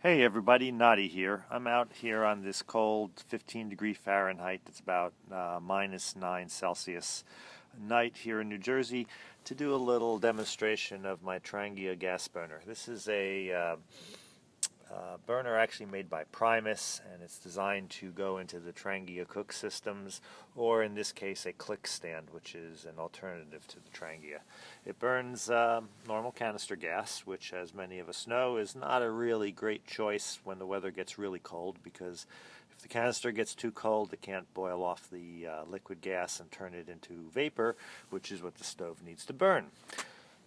Hey everybody, Noddy here. I'm out here on this cold 15 degree Fahrenheit, it's about -9 Celsius night here in New Jersey to do a little demonstration of my Trangia gas burner. This is a burner actually made by Primus, and it's designed to go into the Trangia cook systems, or in this case a click stand, which is an alternative to the Trangia. It burns normal canister gas, which, as many of us know, is not a really great choice when the weather gets really cold, because if the canister gets too cold, it can't boil off the liquid gas and turn it into vapor, which is what the stove needs to burn.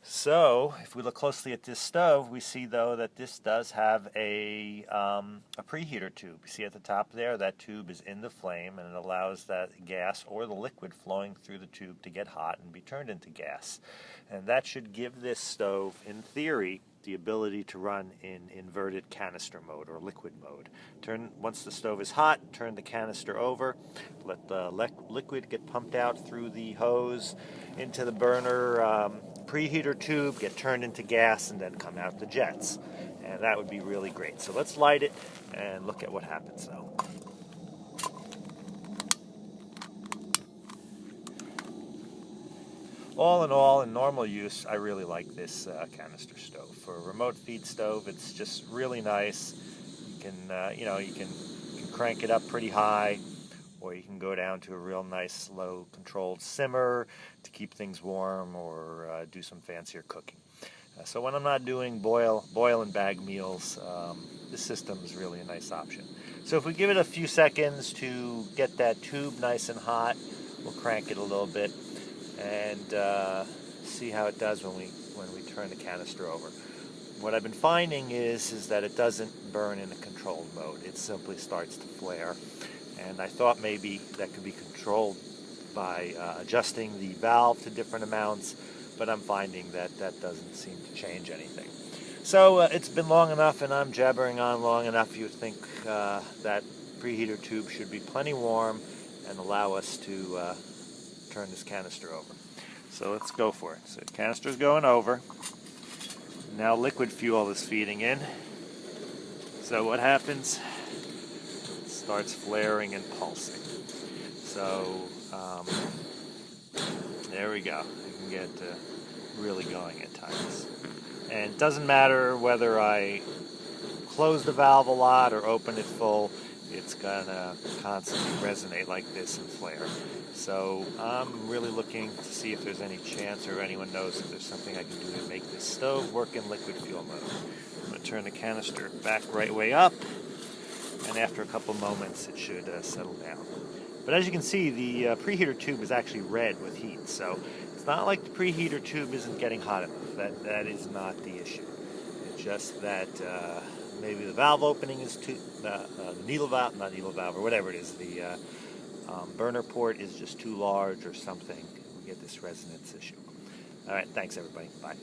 So, if we look closely at this stove, we see, though, that this does have a preheater tube. You see at the top there, that tube is in the flame, and it allows that gas or the liquid flowing through the tube to get hot and be turned into gas. And that should give this stove, in theory, the ability to run in inverted canister mode or liquid mode. Once the stove is hot, turn the canister over, let the liquid get pumped out through the hose into the burner preheater tube, get turned into gas, and then come out the jets. And that would be really great. So let's light it and look at what happens now. All in all, in normal use, I really like this canister stove. For a remote feed stove, it's just really nice. You can, you can crank it up pretty high, or you can go down to a real nice, low, controlled simmer to keep things warm, or do some fancier cooking. So when I'm not doing boil and bag meals, this system is really a nice option. So if we give it a few seconds to get that tube nice and hot, we'll crank it a little bit and see how it does when we turn the canister over. What I've been finding is that it doesn't burn in a controlled mode. It simply starts to flare. And I thought maybe that could be controlled by adjusting the valve to different amounts, but I'm finding that that doesn't seem to change anything. So it's been long enough, and I'm jabbering on long enough. You would think that preheater tube should be plenty warm and allow us to turn this canister over. So let's go for it. So the canister's going over. Now liquid fuel is feeding in. So what happens? It starts flaring and pulsing. So there we go. You can get really going at times. And it doesn't matter whether I close the valve a lot or open it full, it's gonna constantly resonate like this and flare. So I'm really looking to see if there's any chance, or anyone knows if there's something I can do to make this stove work in liquid fuel mode. I'm going to turn the canister back right way up, and after a couple moments it should settle down. But as you can see, the preheater tube is actually red with heat, so it's not like the preheater tube isn't getting hot enough. That is not the issue. It's just that maybe the valve opening is too, the needle valve, not needle valve, or whatever it is, the burner port is just too large or something. We get this resonance issue. All right, thanks everybody. Bye.